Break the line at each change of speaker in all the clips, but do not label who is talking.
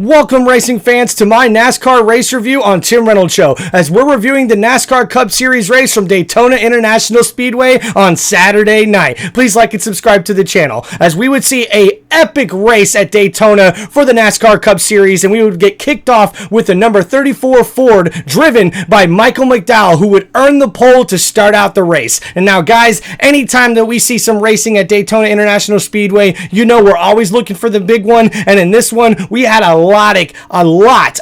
Welcome, racing fans, to my NASCAR race review on Tim Reynolds Show, as we're reviewing the NASCAR Cup Series race from Daytona International Speedway on Saturday night. Please like and subscribe to the channel, as we would see a epic race at Daytona for the NASCAR Cup Series, and we would get kicked off with the number 34 Ford driven by Michael McDowell, who would earn the pole to start out the race. And now, guys, anytime that we see some racing at Daytona International Speedway, you know we're always looking for the big one, and in this one, we had a lot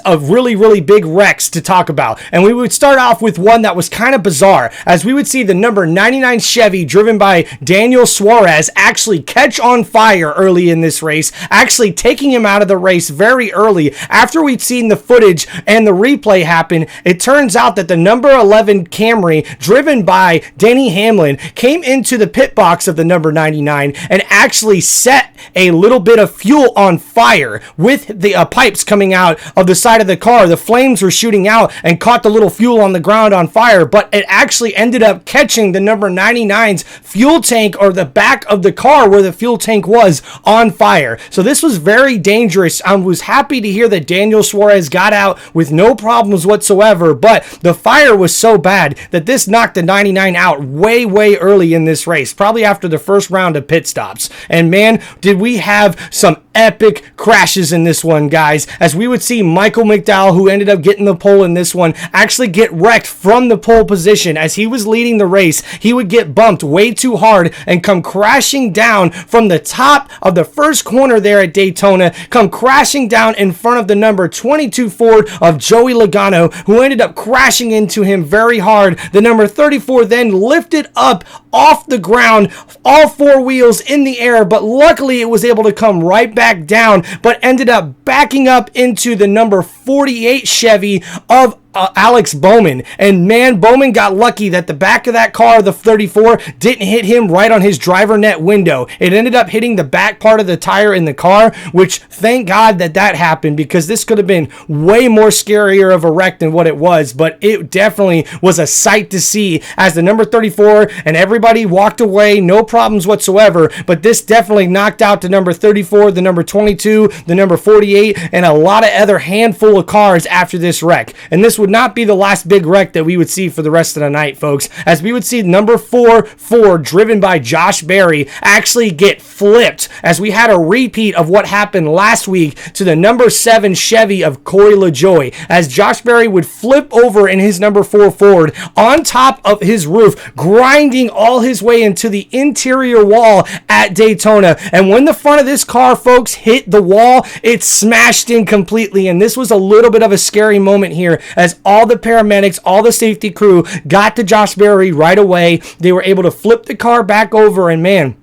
of really big wrecks to talk about. And we would start off with one that was kind of bizarre, as we would see the number 99 Chevy driven by Daniel Suarez actually catch on fire early in this race, actually taking him out of the race very early. After we'd seen the footage and the replay happen, it turns out that the number 11 Camry driven by Denny Hamlin came into the pit box of the number 99 and actually set a little bit of fuel on fire with the pipes coming out of the side of the car. The flames were shooting out and caught the little fuel on the ground on fire, but it actually ended up catching the number 99's fuel tank, or the back of the car where the fuel tank was, on fire. So this was very dangerous. I was happy to hear that Daniel Suarez got out with no problems whatsoever, but the fire was so bad that this knocked the 99 out way early in this race, probably after the first round of pit stops. And man, did we have some epic crashes in this one, guys, as we would see Michael McDowell, who ended up getting the pole in this one, actually get wrecked from the pole position. As he was leading the race, he would get bumped way too hard and come crashing down from the top of the first corner there at Daytona, come crashing down in front of the number 22 Ford of Joey Logano, who ended up crashing into him very hard. The number 34 then lifted up off the ground, all four wheels in the air, but luckily it was able to come right back down, but ended up backing up into the number 48 Chevy of Alex Bowman. And man, Bowman got lucky that the back of that car, the 34, didn't hit him right on his driver net window. It ended up hitting the back part of the tire in the car, which thank God that happened, because this could have been way more scarier of a wreck than what it was. But it definitely was a sight to see, as the number 34 and everybody walked away, no problems whatsoever. But this definitely knocked out the number 34, the number 22, the number 48, and a lot of other handful of cars after this wreck. And this would not be the last big wreck that we would see for the rest of the night, folks, as we would see number 4 Ford driven by Josh Berry actually get flipped, as we had a repeat of what happened last week to the number 7 Chevy of Corey LaJoie, as Josh Berry would flip over in his number 4 Ford on top of his roof, grinding all his way into the interior wall at Daytona. And when the front of this car, folks, hit the wall, it smashed in completely. And this was a little bit of a scary moment here, as all the paramedics, all the safety crew got to Josh Berry right away. They were able to flip the car back over, and man,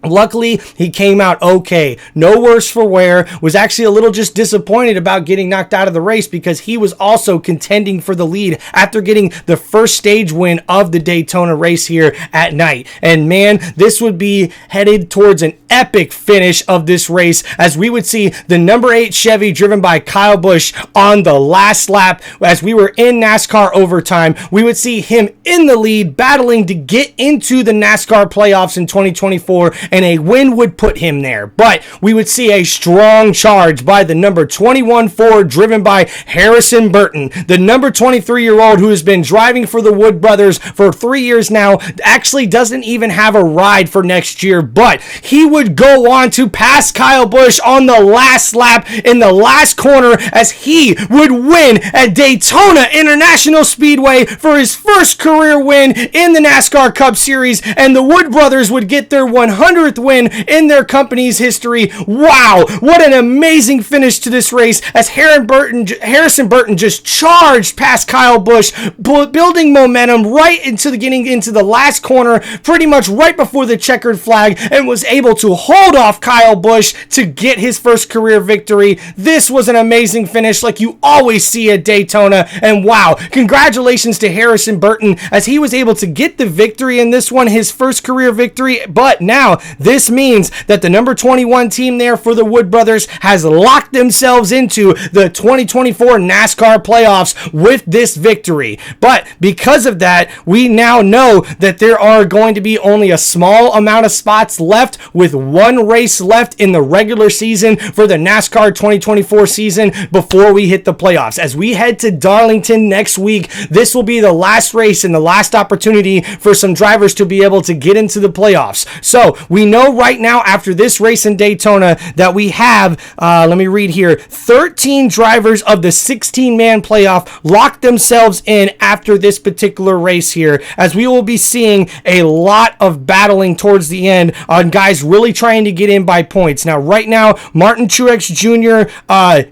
luckily, he came out okay. No worse for wear. Was actually a little just disappointed about getting knocked out of the race, because he was also contending for the lead after getting the first stage win of the Daytona race here at night. And man, this would be headed towards an epic finish of this race, as we would see the number 8 Chevy driven by Kyle Busch on the last lap. As we were in NASCAR overtime, we would see him in the lead, battling to get into the NASCAR playoffs in 2024, and a win would put him there. But we would see a strong charge by the number 21 Ford driven by Harrison Burton, the number 23-year-old who has been driving for the Wood Brothers for 3 years now, actually doesn't even have a ride for next year, but he would go on to pass Kyle Busch on the last lap in the last corner, as he would win at Daytona International Speedway for his first career win in the NASCAR Cup Series, and the Wood Brothers would get their 100th win in their company's history. Wow, what an amazing finish to this race, as Harrison Burton just charged past Kyle Busch, building momentum right into getting into the last corner, pretty much right before the checkered flag, and was able to hold off Kyle Busch to get his first career victory. This was an amazing finish, like you always see at Daytona. And wow, congratulations to Harrison Burton, as he was able to get the victory in this one, his first career victory. But now this means that the number 21 team there for the Wood Brothers has locked themselves into the 2024 NASCAR playoffs with this victory. But because of that, we now know that there are going to be only a small amount of spots left, with one race left in the regular season for the NASCAR 2024 season before we hit the playoffs. As we head to Darlington next week, this will be the last race and the last opportunity for some drivers to be able to get into the playoffs. So we know right now after this race in Daytona that we have, let me read here, 13 drivers of the 16-man playoff locked themselves in after this particular race here, as we will be seeing a lot of battling towards the end on guys really trying to get in by points. Now, right now, Martin Truex Jr.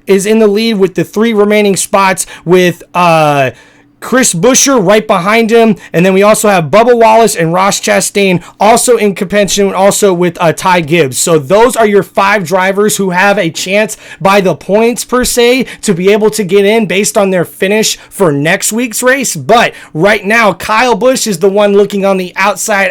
Is in the lead with the 3 remaining spots with Chris Buescher right behind him, and then we also have Bubba Wallace and Ross Chastain also in contention, also with Ty Gibbs. So those are your 5 drivers who have a chance by the points per se to be able to get in based on their finish for next week's race. But right now, Kyle Busch is the one looking on the outside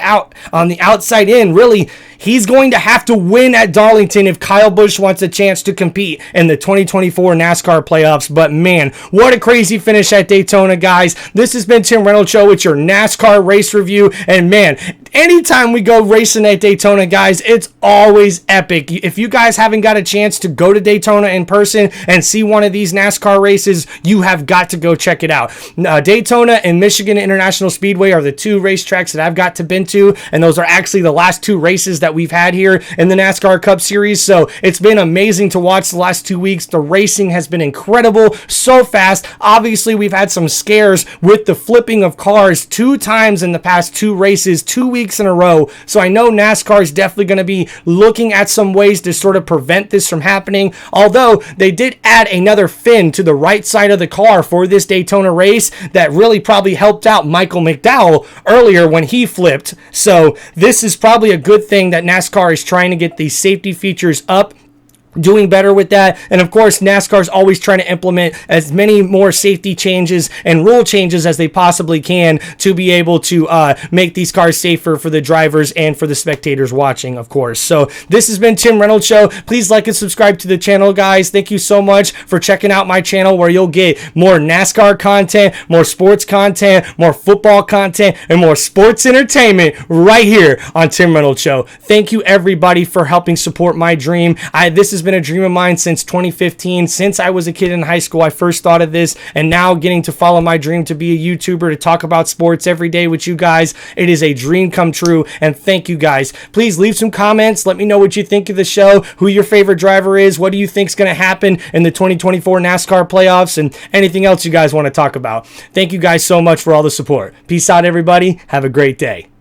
in. Really, he's going to have to win at Darlington if Kyle Busch wants a chance to compete in the 2024 NASCAR playoffs. But man, what a crazy finish at Daytona, guys. This has been Tim Reynolds Show with your NASCAR race review. And man, anytime we go racing at Daytona, guys, it's always epic. If you guys haven't got a chance to go to Daytona in person and see one of these NASCAR races, you have got to go check it out. Daytona and Michigan International Speedway are the 2 racetracks that I've got to been to, and those are actually the last 2 races that we've had here in the NASCAR Cup Series. So it's been amazing to watch the last 2 weeks. The racing has been incredible, so fast. Obviously, we've had some scares with the flipping of cars 2 times in the past 2 races, 2 weeks in a row. So I know NASCAR is definitely going to be looking at some ways to sort of prevent this from happening. Although they did add another fin to the right side of the car for this Daytona race that really probably helped out Michael McDowell earlier when he flipped. So this is probably a good thing that NASCAR is trying to get these safety features up, doing better with that. And of course, NASCAR is always trying to implement as many more safety changes and rule changes as they possibly can to be able to make these cars safer for the drivers and for the spectators watching, of course. So this has been Tim Reynolds Show. Please like and subscribe to the channel, guys. Thank you so much for checking out my channel, where you'll get more NASCAR content, more sports content, more football content, and more sports entertainment right here on Tim Reynolds Show. Thank you, everybody, for helping support my dream. This has been a dream of mine since 2015. Since I was a kid in high school, I first thought of this, and now getting to follow my dream to be a YouTuber, to talk about sports every day with you guys, it is a dream come true. And thank you, guys. Please leave some comments. Let me know what you think of the show, who your favorite driver is, what do you think is going to happen in the 2024 NASCAR playoffs, and anything else you guys want to talk about. Thank you guys so much for all the support. Peace out, everybody. Have a great day.